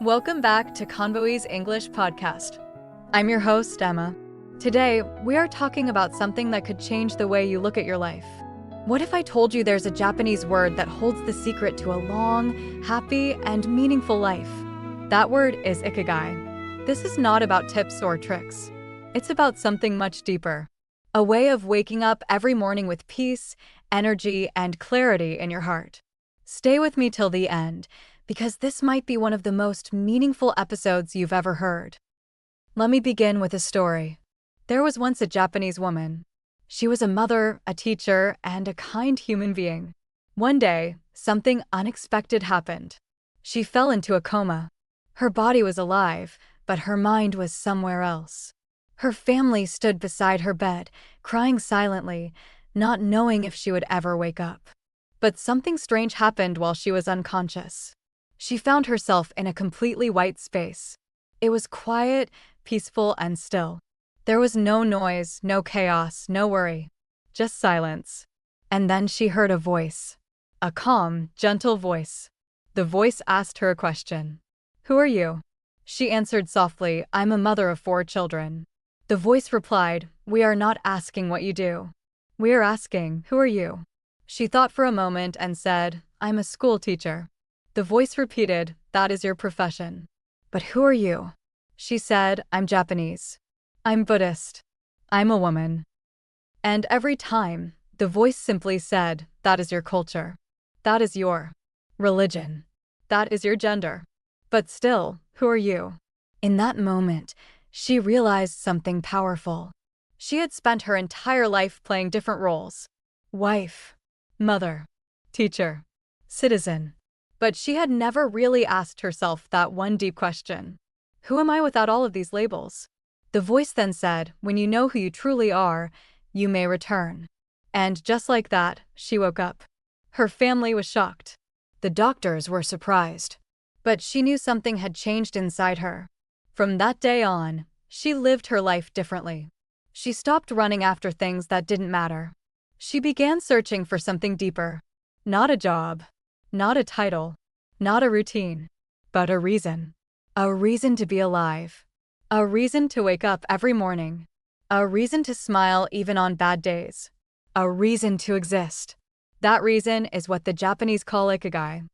Welcome back to ConvoEase English Podcast. I'm your host, Emma. Today, we are talking about something that could change the way you look at your life. What if I told you there's a Japanese word that holds the secret to a long, happy, and meaningful life? That word is Ikigai. This is not about tips or tricks. It's about something much deeper. A way of waking up every morning with peace, energy, and clarity in your heart. Stay with me till the end, because this might be one of the most meaningful episodes you've ever heard. Let me begin with a story. There was once a Japanese woman. She was a mother, a teacher, and a kind human being. One day, something unexpected happened. She fell into a coma. Her body was alive, but her mind was somewhere else. Her family stood beside her bed, crying silently, not knowing if she would ever wake up. But something strange happened while she was unconscious. She found herself in a completely white space. It was quiet, peaceful, and still. There was no noise, no chaos, no worry. Just silence. And then she heard a voice. A calm, gentle voice. The voice asked her a question. "Who are you?" She answered softly, "I'm a mother of 4 children." The voice replied, "We are not asking what you do. We are asking, who are you?" She thought for a moment and said, "I'm a school teacher." The voice repeated, "That is your profession. But who are you?" She said, "I'm Japanese. I'm Buddhist. I'm a woman." And every time, the voice simply said, "That is your culture. That is your religion. That is your gender. But still, who are you?" In that moment, she realized something powerful. She had spent her entire life playing different roles. Wife, mother, teacher, citizen. But she had never really asked herself that one deep question. Who am I without all of these labels? The voice then said, "When you know who you truly are, you may return." And just like that, she woke up. Her family was shocked. The doctors were surprised. But she knew something had changed inside her. From that day on, she lived her life differently. She stopped running after things that didn't matter. She began searching for something deeper. Not a job, not a title, not a routine, but a reason. A reason to be alive. A reason to wake up every morning. A reason to smile even on bad days. A reason to exist. That reason is what the Japanese call Ikigai.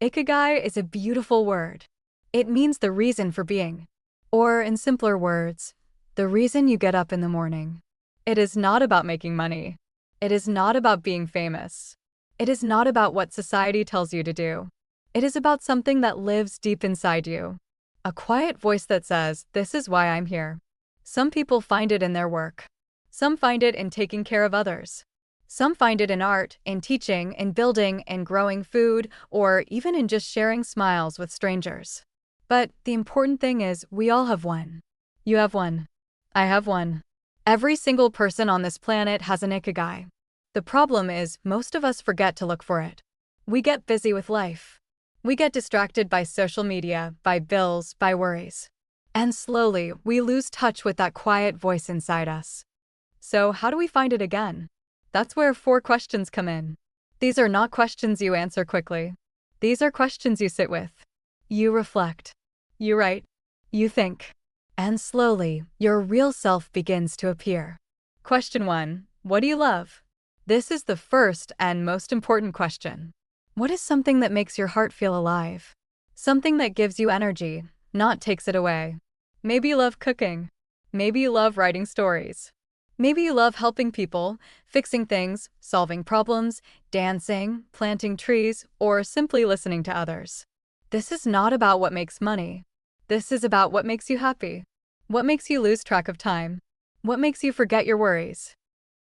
Ikigai is a beautiful word. It means the reason for being. Or, in simpler words, the reason you get up in the morning. It is not about making money. It is not about being famous. It is not about what society tells you to do. It is about something that lives deep inside you. A quiet voice that says, "This is why I'm here." Some people find it in their work. Some find it in taking care of others. Some find it in art, in teaching, in building, in growing food, or even in just sharing smiles with strangers. But the important thing is, we all have one. You have one. I have one. Every single person on this planet has an Ikigai. The problem is, most of us forget to look for it. We get busy with life. We get distracted by social media, by bills, by worries. And slowly, we lose touch with that quiet voice inside us. So how do we find it again? That's where 4 questions come in. These are not questions you answer quickly. These are questions you sit with. You reflect. You write. You think. And slowly, your real self begins to appear. Question 1. What do you love? This is the first and most important question. What is something that makes your heart feel alive? Something that gives you energy, not takes it away. Maybe you love cooking. Maybe you love writing stories. Maybe you love helping people, fixing things, solving problems, dancing, planting trees, or simply listening to others. This is not about what makes money. This is about what makes you happy. What makes you lose track of time? What makes you forget your worries?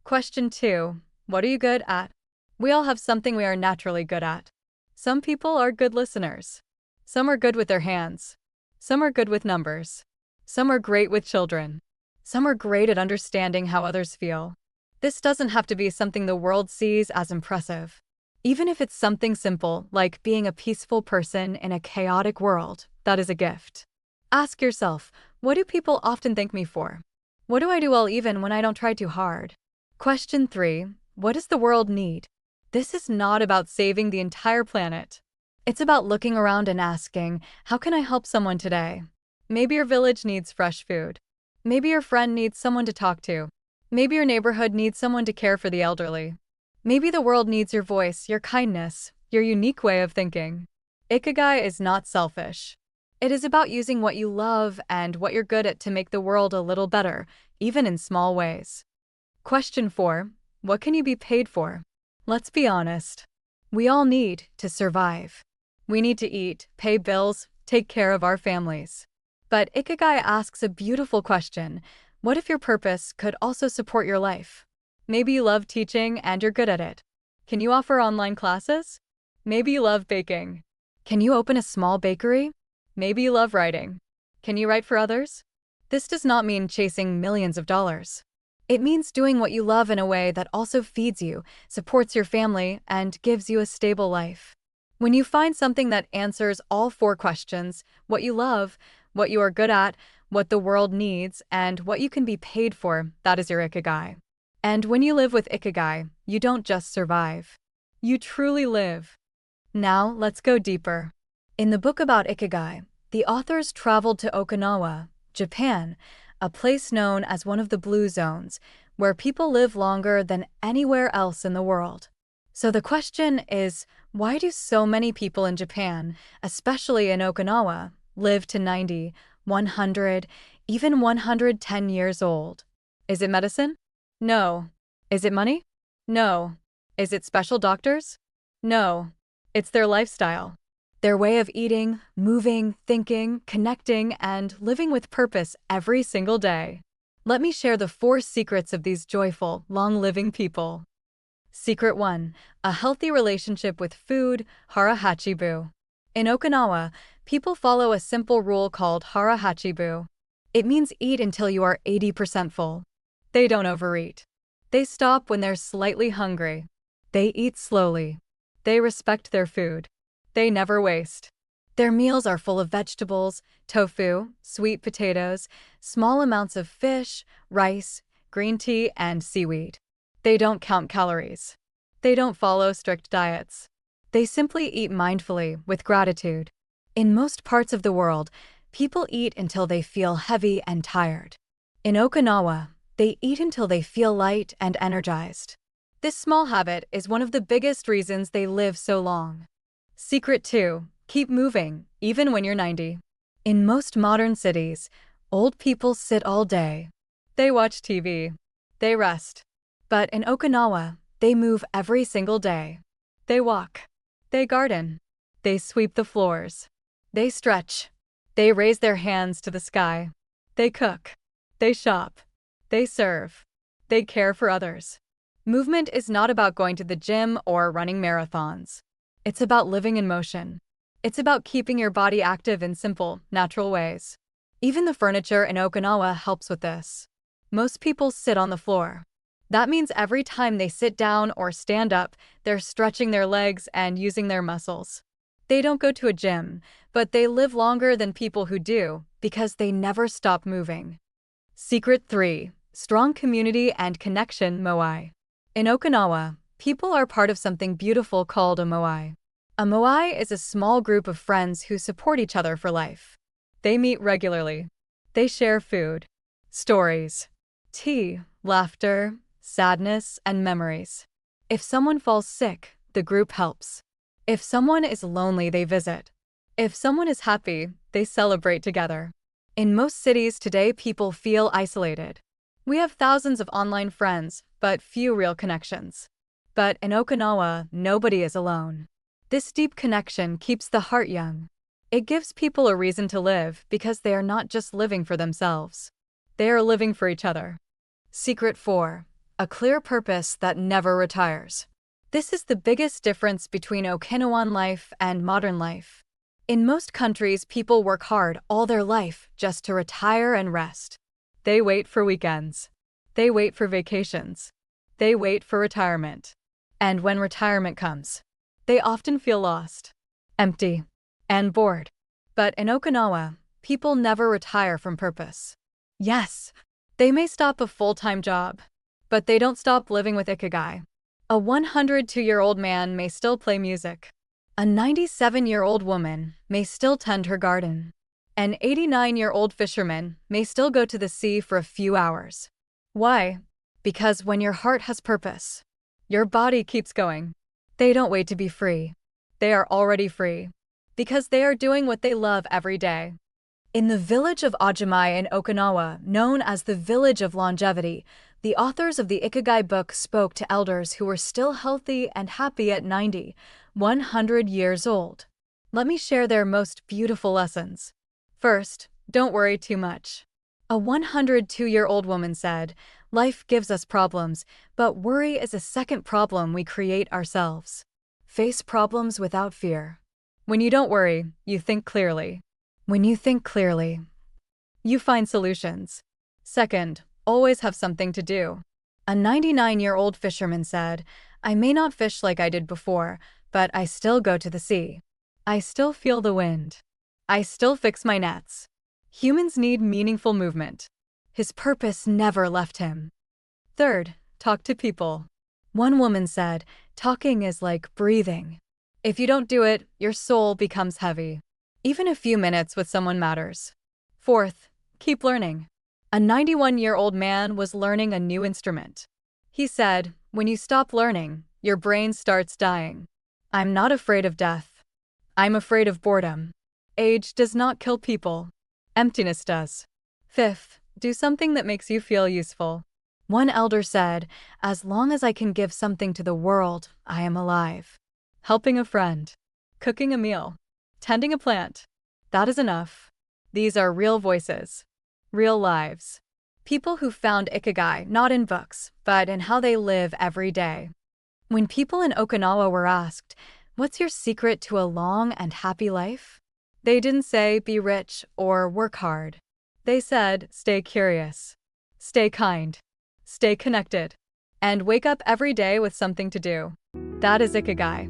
Question 2. What are you good at? We all have something we are naturally good at. Some people are good listeners. Some are good with their hands. Some are good with numbers. Some are great with children. Some are great at understanding how others feel. This doesn't have to be something the world sees as impressive. Even if it's something simple, like being a peaceful person in a chaotic world, that is a gift. Ask yourself, what do people often thank me for? What do I do well even when I don't try too hard? Question 3. What does the world need? This is not about saving the entire planet. It's about looking around and asking, how can I help someone today? Maybe your village needs fresh food. Maybe your friend needs someone to talk to. Maybe your neighborhood needs someone to care for the elderly. Maybe the world needs your voice, your kindness, your unique way of thinking. Ikigai is not selfish. It is about using what you love and what you're good at to make the world a little better, even in small ways. Question 4. What can you be paid for? Let's be honest. We all need to survive. We need to eat, pay bills, take care of our families. But Ikigai asks a beautiful question. What if your purpose could also support your life? Maybe you love teaching and you're good at it. Can you offer online classes? Maybe you love baking. Can you open a small bakery? Maybe you love writing. Can you write for others? This does not mean chasing millions of dollars. It means doing what you love in a way that also feeds you, supports your family, and gives you a stable life. When you find something that answers all 4 questions, what you love, what you are good at, what the world needs, and what you can be paid for, that is your Ikigai. And when you live with Ikigai, you don't just survive. You truly live. Now, let's go deeper. In the book about Ikigai, the authors traveled to Okinawa, Japan, a place known as one of the blue zones, where people live longer than anywhere else in the world. So the question is, why do so many people in Japan, especially in Okinawa, live to 90, 100, even 110 years old? Is it medicine? No. Is it money? No. Is it special doctors? No. It's their lifestyle. Their way of eating, moving, thinking, connecting, and living with purpose every single day. Let me share the 4 secrets of these joyful, long-living people. Secret 1. A healthy relationship with food, hara hachibu. In Okinawa, people follow a simple rule called hara hachibu. It means eat until you are 80% full. They don't overeat. They stop when they're slightly hungry. They eat slowly. They respect their food. They never waste. Their meals are full of vegetables, tofu, sweet potatoes, small amounts of fish, rice, green tea, and seaweed. They don't count calories. They don't follow strict diets. They simply eat mindfully, with gratitude. In most parts of the world, people eat until they feel heavy and tired. In Okinawa, they eat until they feel light and energized. This small habit is one of the biggest reasons they live so long. Secret 2. Keep moving, even when you're 90. In most modern cities, old people sit all day. They watch TV. They rest. But in Okinawa, they move every single day. They walk. They garden. They sweep the floors. They stretch. They raise their hands to the sky. They cook. They shop. They serve. They care for others. Movement is not about going to the gym or running marathons. It's about living in motion. It's about keeping your body active in simple, natural ways. Even the furniture in Okinawa helps with this. Most people sit on the floor. That means every time they sit down or stand up, they're stretching their legs and using their muscles. They don't go to a gym, but they live longer than people who do because they never stop moving. Secret 3. Strong community and connection moai. In Okinawa, people are part of something beautiful called a moai. A moai is a small group of friends who support each other for life. They meet regularly. They share food, stories, tea, laughter, sadness, and memories. If someone falls sick, the group helps. If someone is lonely, they visit. If someone is happy, they celebrate together. In most cities today, people feel isolated. We have thousands of online friends, but few real connections. But in Okinawa, nobody is alone. This deep connection keeps the heart young. It gives people a reason to live because they are not just living for themselves. They are living for each other. Secret 4. A clear purpose that never retires. This is the biggest difference between Okinawan life and modern life. In most countries, people work hard all their life just to retire and rest. They wait for weekends. They wait for vacations. They wait for retirement. And when retirement comes, they often feel lost, empty, and bored. But in Okinawa, people never retire from purpose. Yes, they may stop a full-time job, but they don't stop living with Ikigai. A 102-year-old man may still play music. A A 97-year-old woman may still tend her garden. An 89-year-old fisherman may still go to the sea for a few hours. Why? Because when your heart has purpose, your body keeps going. They don't wait to be free. They are already free, because they are doing what they love every day. In the village of Ajimai in Okinawa, known as the Village of Longevity, the authors of the Ikigai book spoke to elders who were still healthy and happy at 90, 100 years old. Let me share their most beautiful lessons. First, don't worry too much. A 102-year-old woman said, "Life gives us problems, but worry is a second problem we create ourselves. Face problems without fear. When you don't worry, you think clearly. When you think clearly, you find solutions." Second, always have something to do. A 99-year-old fisherman said, "I may not fish like I did before, but I still go to the sea. I still feel the wind. I still fix my nets." Humans need meaningful movement. His purpose never left him. Third, talk to people. One woman said, "Talking is like breathing. If you don't do it, your soul becomes heavy. Even a few minutes with someone matters." Fourth, keep learning. A 91-year-old man was learning a new instrument. He said, "When you stop learning, your brain starts dying. I'm not afraid of death. I'm afraid of boredom. Age does not kill people. Emptiness does." Fifth, do something that makes you feel useful. One elder said, "As long as I can give something to the world, I am alive." Helping a friend, cooking a meal, tending a plant. That is enough. These are real voices, real lives. People who found Ikigai not in books, but in how they live every day. When people in Okinawa were asked, "What's your secret to a long and happy life?" they didn't say be rich or work hard. They said stay curious, stay kind, stay connected, and wake up every day with something to do. That is Ikigai.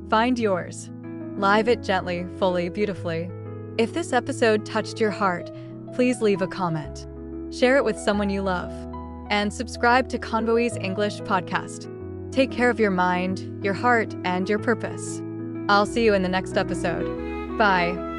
Find yours. Live it gently, fully, beautifully. If this episode touched your heart, please leave a comment. Share it with someone you love. And subscribe to ConvoEase English podcast. Take care of your mind, your heart, and your purpose. I'll see you in the next episode. Bye.